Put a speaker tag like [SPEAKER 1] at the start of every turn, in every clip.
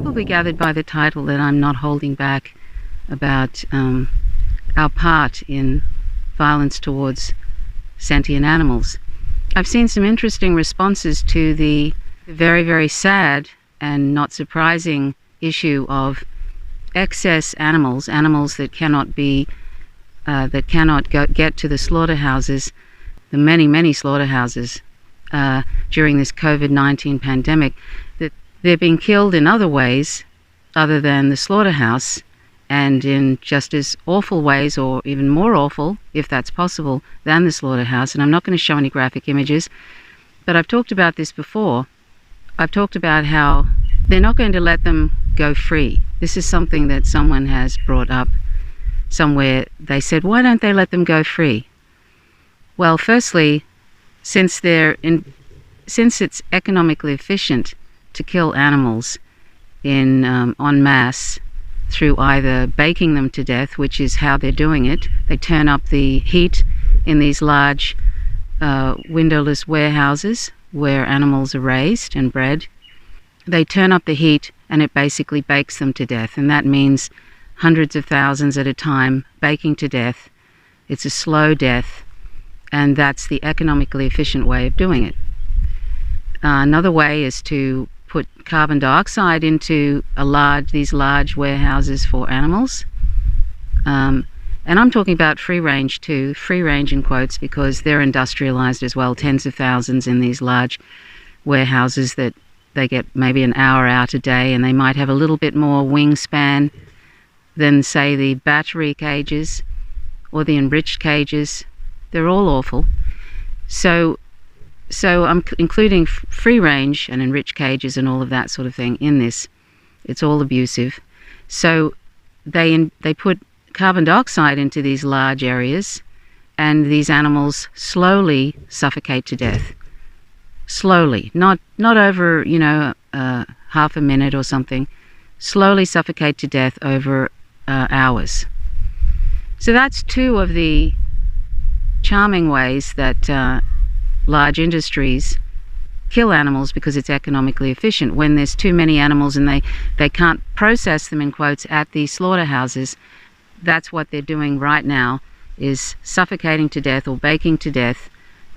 [SPEAKER 1] probably gathered by the title that I'm not holding back about our part in violence towards sentient animals. I've seen some interesting responses to the very, very sad and not surprising issue of excess animals that cannot get to the slaughterhouses, the many slaughterhouses during this COVID-19 pandemic, that they're being killed in other ways other than the slaughterhouse, and in just as awful ways, or even more awful, if that's possible, than the slaughterhouse. And I'm not going to show any graphic images, but I've talked about this before. I've talked about how they're not going to let them go free. This is something that someone has brought up somewhere. They said, why don't they let them go free? Well, firstly, since it's economically efficient to kill animals en masse through either baking them to death, which is how they're doing it. They turn up the heat in these large windowless warehouses where animals are raised and bred. They turn up the heat and it basically bakes them to death, and that means hundreds of thousands at a time baking to death. It's a slow death, and that's the economically efficient way of doing it. Another way is to put carbon dioxide into these large warehouses for animals. And I'm talking about free range too, free range in quotes, because they're industrialized as well, tens of thousands in these large warehouses that they get maybe an hour out a day, and they might have a little bit more wingspan than, say, the battery cages or the enriched cages. They're all awful. So I'm including free range and enriched cages and all of that sort of thing in this. It's all abusive. So they put carbon dioxide into these large areas, and these animals slowly suffocate to death. Slowly, not over half a minute or something. Slowly suffocate to death over hours. So that's two of the charming ways that large industries kill animals, because it's economically efficient. When there's too many animals and they can't process them, in quotes, at these slaughterhouses, that's what they're doing right now, is suffocating to death or baking to death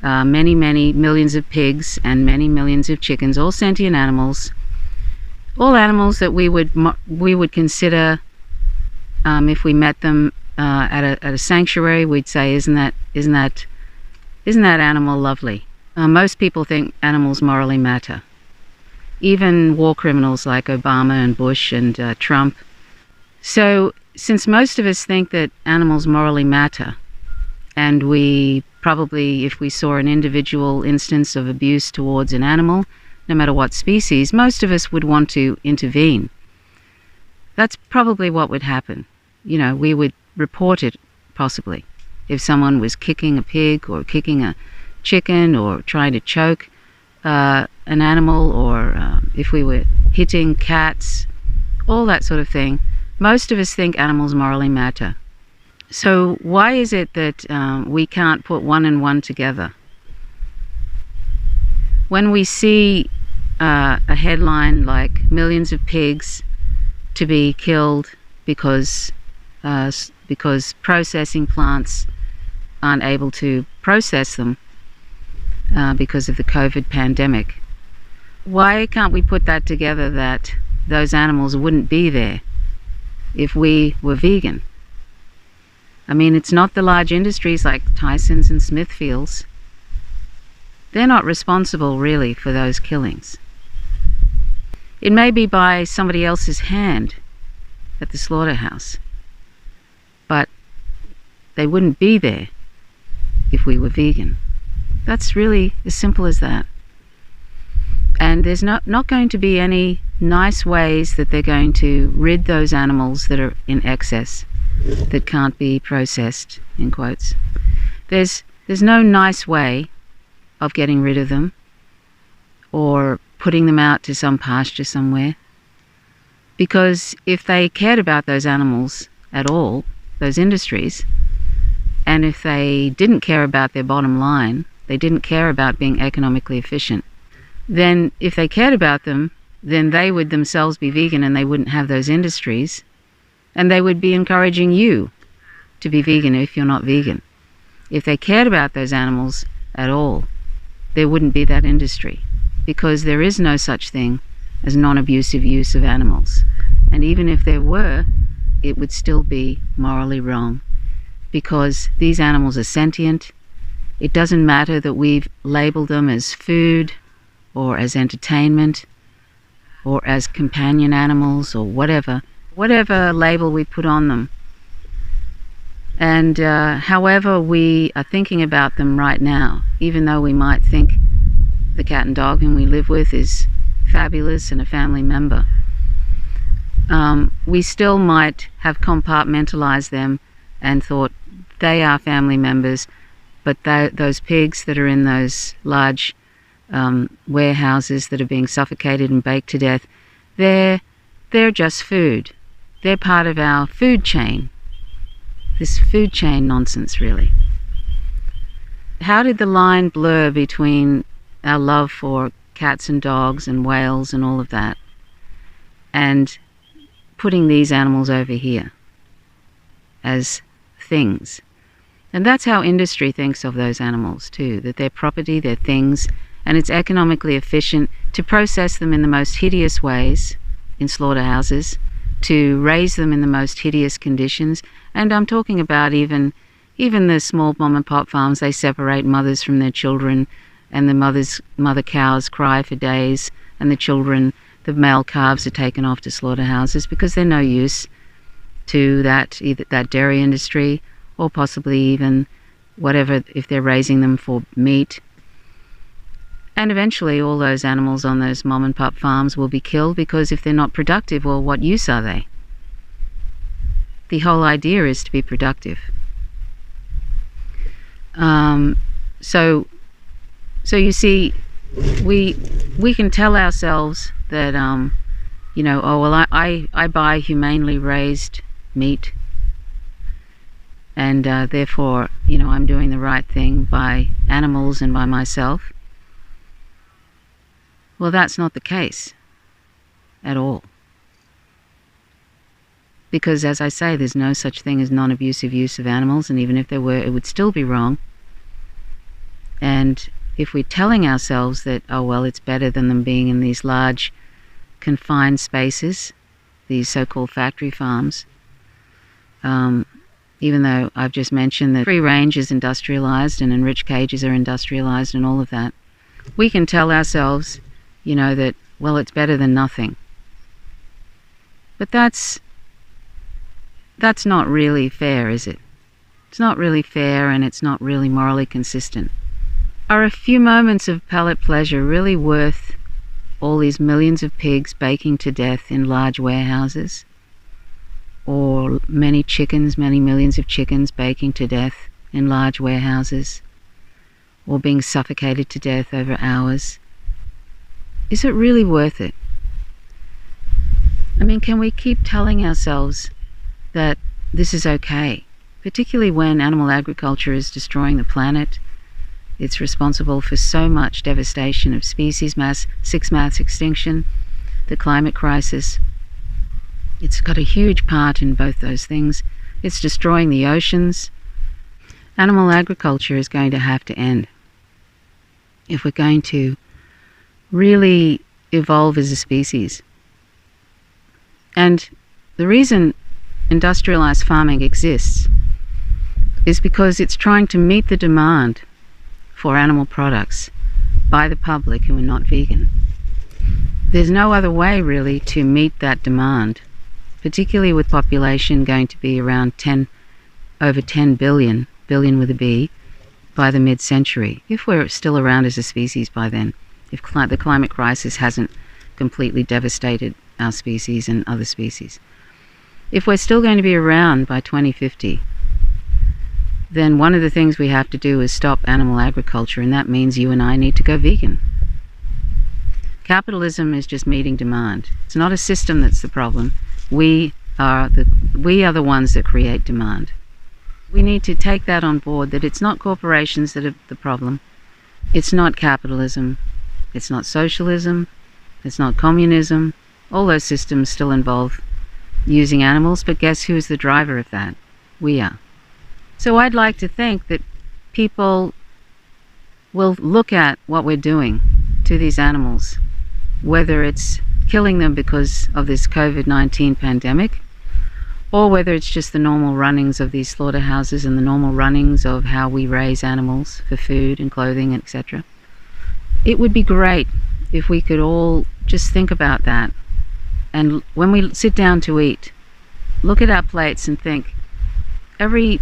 [SPEAKER 1] many millions of pigs and many millions of chickens, all sentient animals, all animals that we would consider, if we met them at a sanctuary, we'd say, isn't that animal lovely? Most people think animals morally matter. Even war criminals like Obama and Bush and Trump. So since most of us think that animals morally matter, and we probably, if we saw an individual instance of abuse towards an animal, no matter what species, most of us would want to intervene. That's probably what would happen. We would report it, possibly, if someone was kicking a pig or kicking a chicken or trying to choke an animal, or if we were hitting cats, all that sort of thing. Most of us think animals morally matter. So why is it that we can't put one and one together? When we see a headline like millions of pigs to be killed because processing plants aren't able to process them because of the COVID pandemic, why can't we put that together, that those animals wouldn't be there if we were vegan? I mean, it's not the large industries like Tyson's and Smithfields. They're not responsible really for those killings. It may be by somebody else's hand at the slaughterhouse, but they wouldn't be there if we were vegan. That's really as simple as that. And there's not going to be any nice ways that they're going to rid those animals that are in excess, that can't be processed, in quotes. There's no nice way of getting rid of them or putting them out to some pasture somewhere. Because if they cared about those animals at all, those industries, and if they didn't care about their bottom line, they didn't care about being economically efficient, then if they cared about them, then they would themselves be vegan and they wouldn't have those industries, and they would be encouraging you to be vegan if you're not vegan. If they cared about those animals at all, there wouldn't be that industry, because there is no such thing as non-abusive use of animals. And even if there were, it would still be morally wrong, because these animals are sentient. It doesn't matter that we've labeled them as food or as entertainment or as companion animals or whatever label we put on them. And however we are thinking about them right now, even though we might think the cat and dog whom we live with is fabulous and a family member, we still might have compartmentalized them and thought they are family members, but those pigs that are in those large warehouses that are being suffocated and baked to death, they're just food. They're part of our food chain. This food chain nonsense, really. How did the line blur between our love for cats and dogs and whales and all of that, and putting these animals over here as things? And that's how industry thinks of those animals too, that they're property, they're things, and it's economically efficient to process them in the most hideous ways in slaughterhouses, to raise them in the most hideous conditions. And I'm talking about even the small mom and pop farms. They separate mothers from their children, and the mother cows cry for days, and the male calves are taken off to slaughterhouses because they're no use to either that dairy industry or possibly even whatever, if they're raising them for meat. And eventually all those animals on those mom and pop farms will be killed, because if they're not productive, well, what use are they? The whole idea is to be productive. So you see, we can tell ourselves that, oh, well, I buy humanely raised meat, and therefore, I'm doing the right thing by animals and by myself. Well, that's not the case at all. Because, as I say, there's no such thing as non-abusive use of animals, and even if there were, it would still be wrong. And if we're telling ourselves that, oh, well, it's better than them being in these large confined spaces, these so-called factory farms, even though I've just mentioned that free range is industrialized and enriched cages are industrialized and all of that, we can tell ourselves, that, well, it's better than nothing. But that's not really fair, is it? It's not really fair, and it's not really morally consistent. Are a few moments of palate pleasure really worth all these millions of pigs baking to death in large warehouses? Or many millions of chickens baking to death in large warehouses? Or being suffocated to death over hours? Is it really worth it? I mean, can we keep telling ourselves that this is okay? Particularly when animal agriculture is destroying the planet. It's responsible for so much devastation of species mass extinction, the climate crisis. It's got a huge part in both those things. It's destroying the oceans. Animal agriculture is going to have to end if we're going to really evolve as a species. And the reason industrialized farming exists is because it's trying to meet the demand for animal products by the public who are not vegan. There's no other way really to meet that demand, particularly with population going to be around over 10 billion with a B, by the mid-century, if we're still around as a species by then, if the climate crisis hasn't completely devastated our species and other species. If we're still going to be around by 2050, then one of the things we have to do is stop animal agriculture, and that means you and I need to go vegan. Capitalism is just meeting demand. It's not a system that's the problem. We are the ones that create demand. We need to take that on board, that it's not corporations that are the problem. It's not capitalism. It's not socialism. It's not communism. All those systems still involve using animals, but guess who's the driver of that? We are. So I'd like to think that people will look at what we're doing to these animals, whether it's killing them because of this COVID-19 pandemic, or whether it's just the normal runnings of these slaughterhouses and the normal runnings of how we raise animals for food and clothing, etc. It would be great if we could all just think about that. And when we sit down to eat, look at our plates and think, every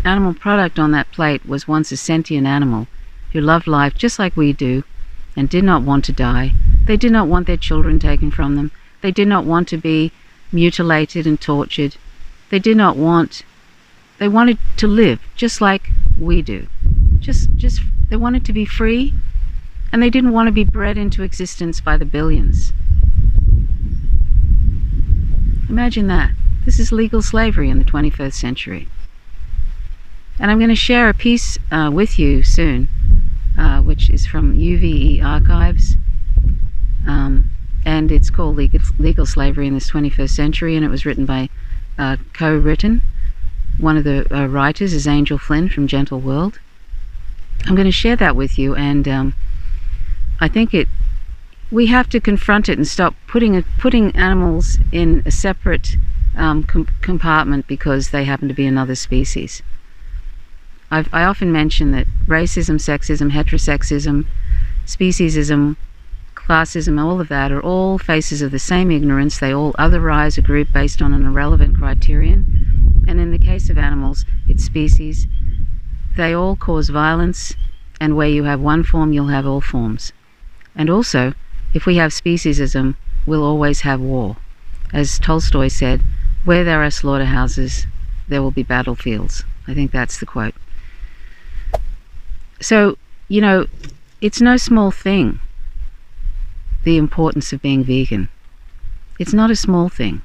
[SPEAKER 1] animal product on that plate was once a sentient animal who loved life just like we do and did not want to die. They did not want their children taken from them. They did not want to be mutilated and tortured. They wanted to live just like we do. They wanted to be free, and they didn't want to be bred into existence by the billions. Imagine that. This is legal slavery in the 21st century. And I'm going to share a piece with you soon, which is from UVE Archives, and it's called Legal Slavery in this 21st Century, and it was written by, co-written. One of the writers is Angel Flynn from Gentle World. I'm going to share that with you, and I think we have to confront it and stop putting animals in a separate compartment because they happen to be another species. I often mention that racism, sexism, heterosexism, speciesism, classism, all of that are all faces of the same ignorance. They all otherize a group based on an irrelevant criterion. And in the case of animals, it's species. They all cause violence, and where you have one form, you'll have all forms. And also, if we have speciesism, we'll always have war. As Tolstoy said, where there are slaughterhouses, there will be battlefields. I think that's the quote. So, it's no small thing, the importance of being vegan. It's not a small thing.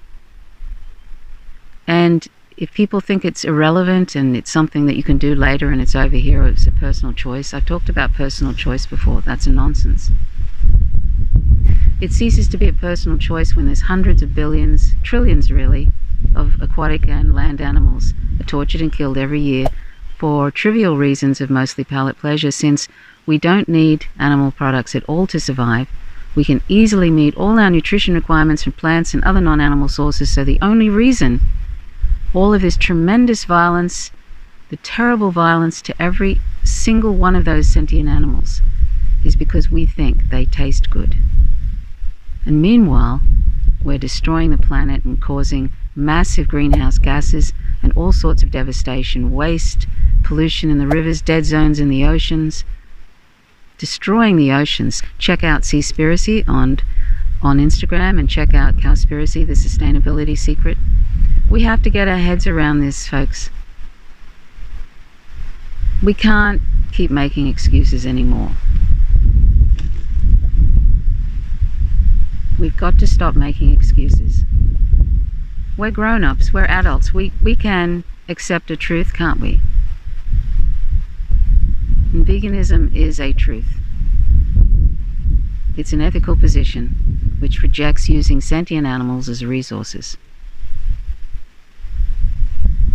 [SPEAKER 1] And if people think it's irrelevant and it's something that you can do later and it's over here, it's a personal choice. I've talked about personal choice before. That's a nonsense. It ceases to be a personal choice when there's hundreds of billions, trillions really, of aquatic and land animals are tortured and killed every year for trivial reasons of mostly palate pleasure. Since we don't need animal products at all to survive, we can easily meet all our nutrition requirements from plants and other non-animal sources. So the only reason all of this tremendous violence, the terrible violence to every single one of those sentient animals, is because we think they taste good. And meanwhile, we're destroying the planet and causing massive greenhouse gases and all sorts of devastation, waste, pollution in the rivers, dead zones in the oceans, destroying the oceans. Check out Seaspiracy on Instagram, and check out Cowspiracy, the sustainability secret. We have to get our heads around this, folks. We can't keep making excuses anymore. We've got to stop making excuses. We're grown-ups, we're adults. We can accept a truth, can't we? And veganism is a truth. It's an ethical position which rejects using sentient animals as resources.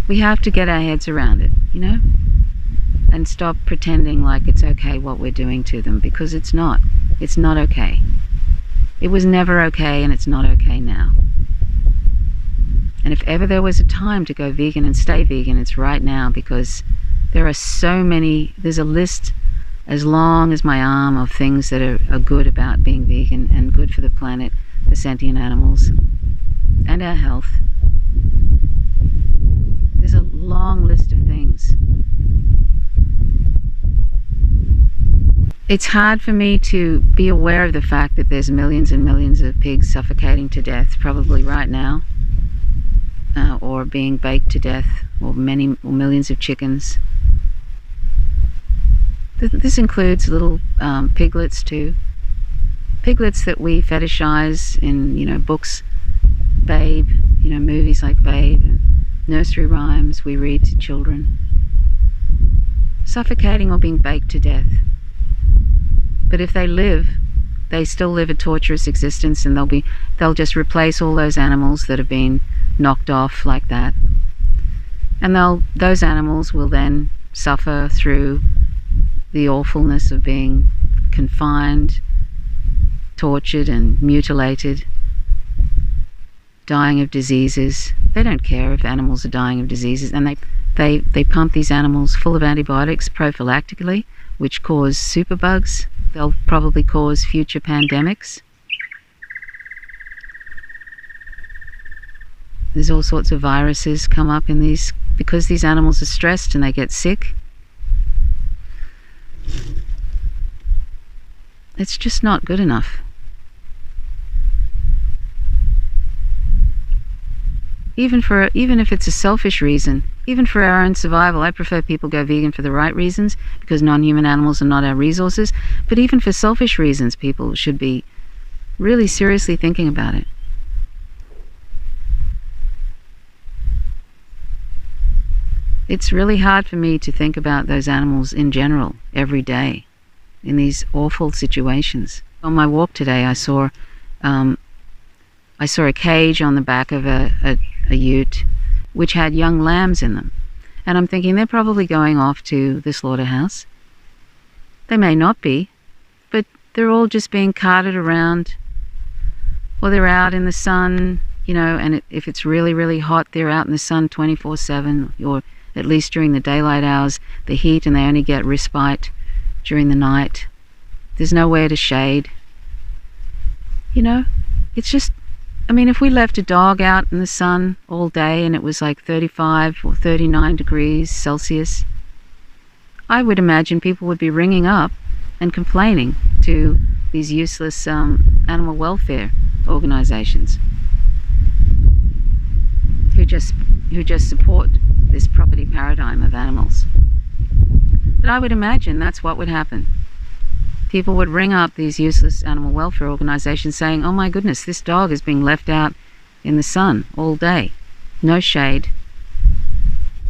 [SPEAKER 1] We have to get our heads around it, and stop pretending like it's okay what we're doing to them, because it's not. It's not okay. It was never okay, and it's not okay now. And if ever there was a time to go vegan and stay vegan, it's right now, because there are so many, there's a list as long as my arm of things that are good about being vegan and good for the planet, for sentient animals, and our health. There's a long list of things. It's hard for me to be aware of the fact that there's millions and millions of pigs suffocating to death, probably right now, or being baked to death, or millions of chickens. This includes little piglets too. Piglets that we fetishize in, books, Babe, movies like Babe, and nursery rhymes we read to children. Suffocating or being baked to death. But if they live, they still live a torturous existence, and they'll just replace all those animals that have been knocked off like that. And those animals will then suffer through the awfulness of being confined, tortured and mutilated, dying of diseases. They don't care if animals are dying of diseases, and they pump these animals full of antibiotics prophylactically, which cause superbugs. They'll probably cause future pandemics. There's all sorts of viruses come up in these, because these animals are stressed and they get sick. It's just not good enough. Even if it's a selfish reason, even for our own survival, I prefer people go vegan for the right reasons, because non-human animals are not our resources. But even for selfish reasons, people should be really seriously thinking about it. It's really hard for me to think about those animals in general every day in these awful situations. On my walk today, I saw a cage on the back of a ute which had young lambs in them. And I'm thinking they're probably going off to the slaughterhouse. They may not be, but they're all just being carted around, or they're out in the sun, and if it's really, really hot, they're out in the sun 24/7, or at least during the daylight hours, the heat, and they only get respite during the night. There's nowhere to shade. It's just, if we left a dog out in the sun all day and it was like 35 or 39 degrees Celsius, I would imagine people would be ringing up and complaining to these useless animal welfare organizations who just support this property paradigm of animals. But I would imagine that's what would happen. People would ring up these useless animal welfare organizations saying, oh my goodness, this dog is being left out in the sun all day, no shade.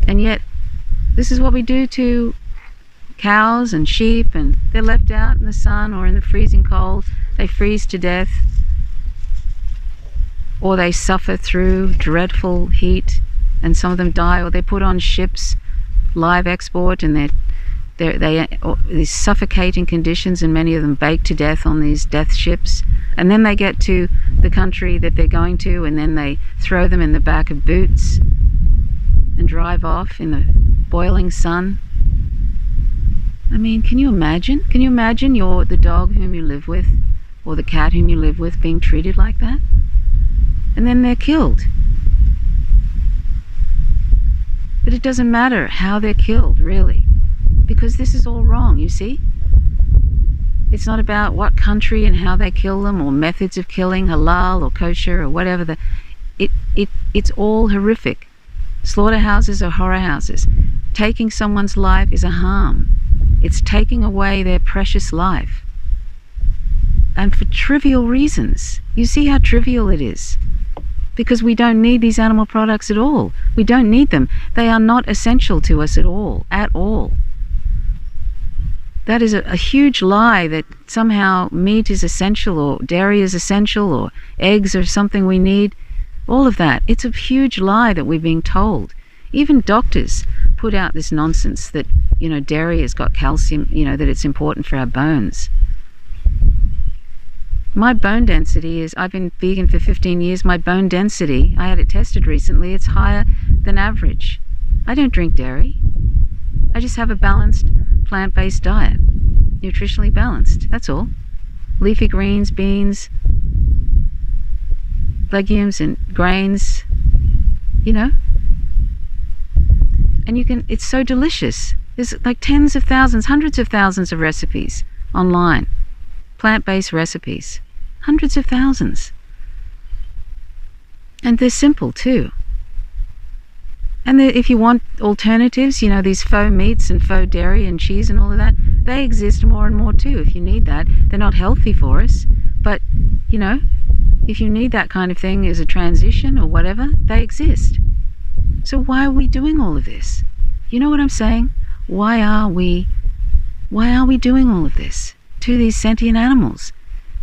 [SPEAKER 1] And yet, this is what we do to cows and sheep, and they're left out in the sun or in the freezing cold. They freeze to death, or they suffer through dreadful heat, and some of them die, or they're put on ships, live export, and these suffocating conditions, and many of them baked to death on these death ships. And then they get to the country that they're going to, and then they throw them in the back of boots and drive off in the boiling sun. Can you imagine? Can you imagine the dog whom you live with, or the cat whom you live with, being treated like that? And then they're killed. But it doesn't matter how they're killed, really, because this is all wrong, you see? It's not about what country and how they kill them, or methods of killing, halal or kosher or whatever. It's all horrific. Slaughterhouses are horror houses. Taking someone's life is a harm. It's taking away their precious life. And for trivial reasons. You see how trivial it is? Because we don't need these animal products at all. We don't need them. They are not essential to us at all. At all. That is a huge lie, that somehow meat is essential, or dairy is essential, or eggs are something we need. All of that. It's a huge lie that we're being told. Even doctors put out this nonsense that, dairy has got calcium, that it's important for our bones. My bone density is, I've been vegan for 15 years, my bone density, I had it tested recently, it's higher than average. I don't drink dairy. I just have a balanced plant-based diet, nutritionally balanced, that's all. Leafy greens, beans, legumes and grains, And it's so delicious. There's like tens of thousands, hundreds of thousands of recipes online. Plant-based recipes. Hundreds of thousands. And they're simple too. And if you want alternatives, these faux meats and faux dairy and cheese and all of that, they exist more and more too if you need that. They're not healthy for us, but, if you need that kind of thing as a transition or whatever, they exist. So why are we doing all of this? You know what I'm saying? Why are we doing all of this to these sentient animals?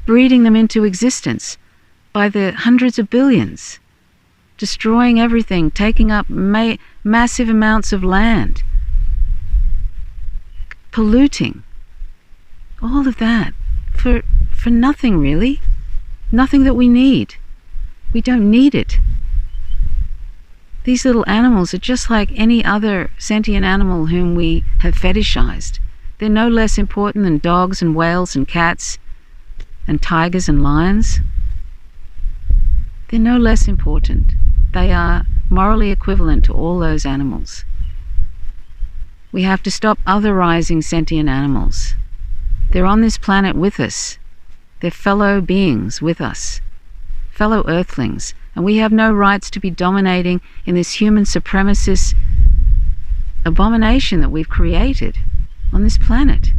[SPEAKER 1] breeding them into existence by the hundreds of billions, destroying everything, taking up massive amounts of land, polluting, all of that for nothing really, nothing that we need. We don't need it. These little animals are just like any other sentient animal whom we have fetishized. They're no less important than dogs and whales and cats and tigers and lions. They're no less important. They are morally equivalent to all those animals. We have to stop otherizing sentient animals. They're on this planet with us. They're fellow beings with us, fellow earthlings, and we have no rights to be dominating in this human supremacist abomination that we've created on this planet.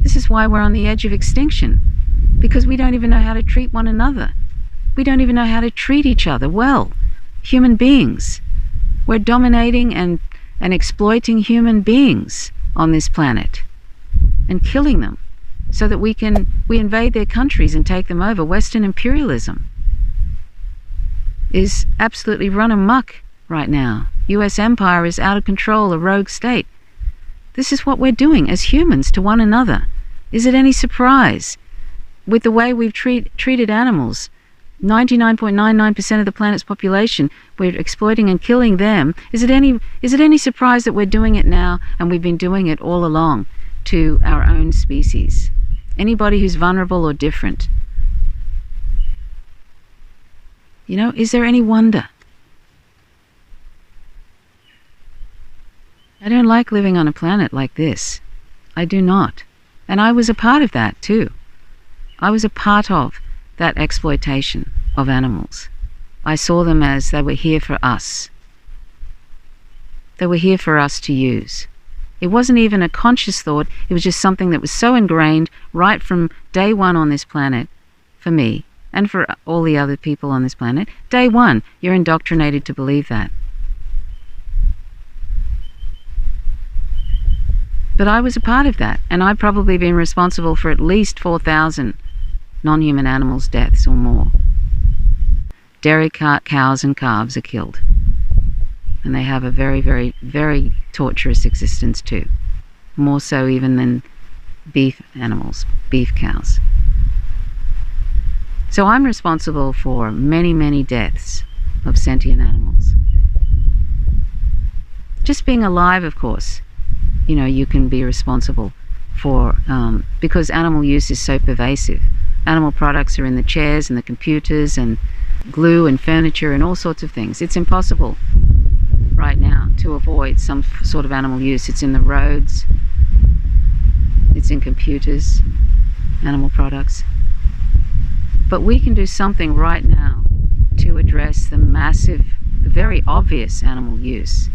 [SPEAKER 1] This is why we're on the edge of extinction, because we don't even know how to treat one another. We don't even know how to treat each other well. Human beings. We're dominating and exploiting human beings on this planet and killing them so that we invade their countries and take them over. Western imperialism is absolutely run amok right now. US empire is out of control, a rogue state. This is what we're doing as humans to one another. Is it any surprise with the way we've treated animals? 99.99% of the planet's population, we're exploiting and killing them. Is it any surprise that we're doing it now, and we've been doing it all along to our own species? Anybody who's vulnerable or different. You know, is there any wonder? I don't like living on a planet like this. I do not. And I was a part of that too. I was a part of that exploitation of animals. I saw them as they were here for us. They were here for us to use. It wasn't even a conscious thought. It was just something that was so ingrained right from day one on this planet, for me and for all the other people on this planet. Day one, you're indoctrinated to believe that. But I was a part of that, and I've probably been responsible for at least 4,000 non-human animals' deaths or more. Dairy cows and calves are killed. And they have a very, very, very torturous existence too. More so even than beef animals, beef cows. So I'm responsible for many, many deaths of sentient animals. Just being alive, of course, you know, you can be responsible for, because animal use is so pervasive. Animal products are in the chairs and the computers and glue and furniture and all sorts of things. It's impossible right now to avoid some sort of animal use. It's in the roads, it's in computers, animal products. But we can do something right now to address the massive, the very obvious animal use.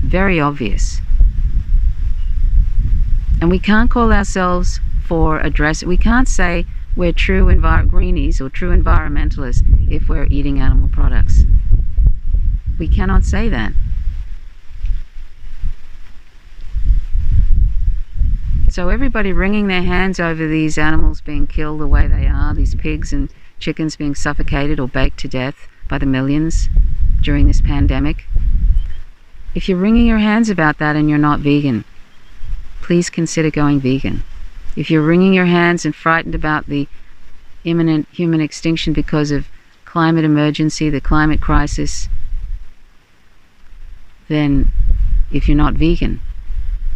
[SPEAKER 1] Very obvious. And we can't call ourselves we can't say we're true greenies or true environmentalists if we're eating animal products. We cannot say that. So everybody wringing their hands over these animals being killed the way they are, these pigs and chickens being suffocated or baked to death by the millions during this pandemic. If you're wringing your hands about that and you're not vegan, please consider going vegan. If you're wringing your hands and frightened about the imminent human extinction because of climate emergency, the climate crisis, then if you're not vegan,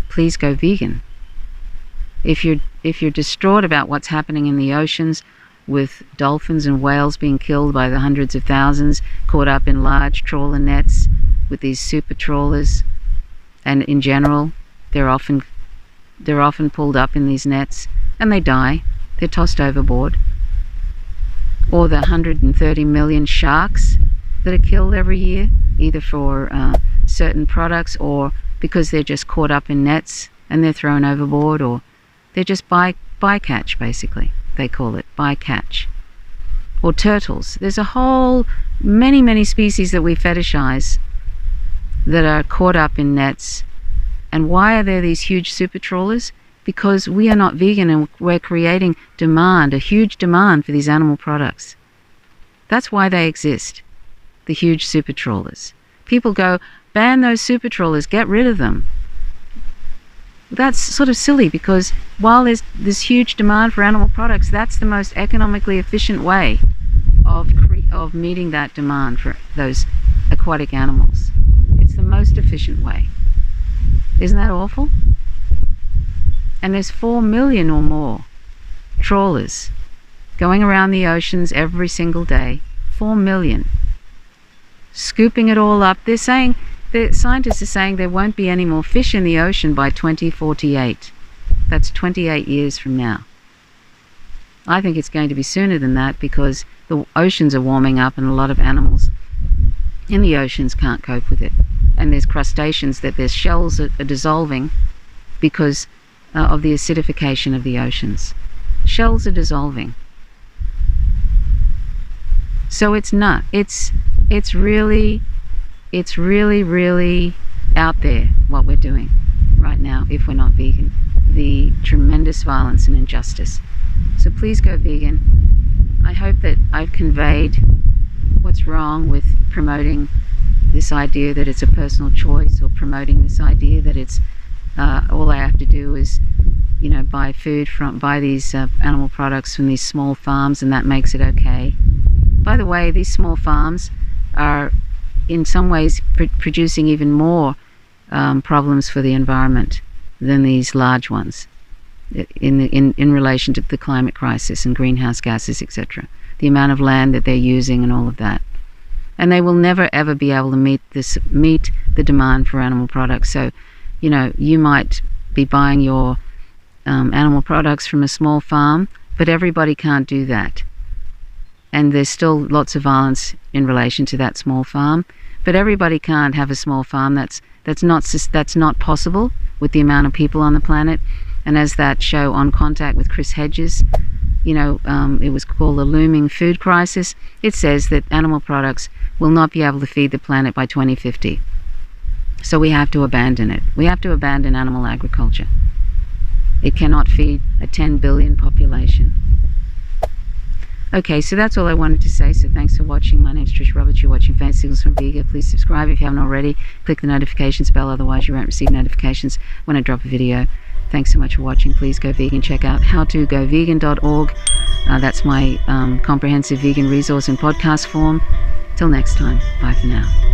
[SPEAKER 1] please go vegan. If you're distraught about what's happening in the oceans with dolphins and whales being killed by the hundreds of thousands, caught up in large trawler nets with these super trawlers, and in general, they're often pulled up in these nets and they die. They're tossed overboard. Or the 130 million sharks that are killed every year, either for certain products or because they're just caught up in nets and they're thrown overboard, or they're just bycatch, basically, they call it, bycatch. Or turtles. There's a whole, many species that we fetishize that are caught up in nets. And why are there these huge super trawlers? because we are not vegan and we're creating demand, a huge demand for these animal products. That's why they exist, the huge super trawlers. People go, ban those super trawlers, get rid of them. That's sort of silly, because while there's this huge demand for animal products, that's the most economically efficient way of meeting that demand for those aquatic animals. It's the most efficient way. Isn't that awful? And there's 4 million or more trawlers going around the oceans every single day. 4 million. Scooping it all up. They're saying, the scientists are saying there won't be any more fish in the ocean by 2048. That's 28 years from now. I think it's going to be sooner than that, because the oceans are warming up and a lot of animals in the oceans can't cope with it. And there's crustaceans that their shells are dissolving because of the acidification of the oceans. Shells are dissolving. So it's not. It's really out there what we're doing right now if we're not vegan. The tremendous violence and injustice. So please go vegan. I hope that I've conveyed what's wrong with promoting this idea that it's a personal choice, or promoting this idea that it's all I have to do is, buy these animal products from these small farms, and that makes it okay. By the way, these small farms are in some ways producing even more problems for the environment than these large ones in relation to the climate crisis and greenhouse gases, etc. The amount of land that they're using and all of that. And they will never ever be able to meet the demand for animal products. So, you might be buying your animal products from a small farm, but everybody can't do that. And there's still lots of violence in relation to that small farm. But everybody can't have a small farm. That's not possible with the amount of people on the planet. And as that show On Contact with Chris Hedges, it was called The Looming Food Crisis. It says that animal products will not be able to feed the planet by 2050. So we have to abandon it. We have to abandon animal agriculture. It cannot feed a 10 billion population. Okay, so that's all I wanted to say. So thanks for watching. My name's Trish Roberts. You're watching Faint Signals from Vega. Please subscribe if you haven't already. Click the notifications bell, otherwise you won't receive notifications when I drop a video. Thanks so much for watching. Please go vegan. Check out howtogovegan.org. That's my comprehensive vegan resource in podcast form. Till next time, bye for now.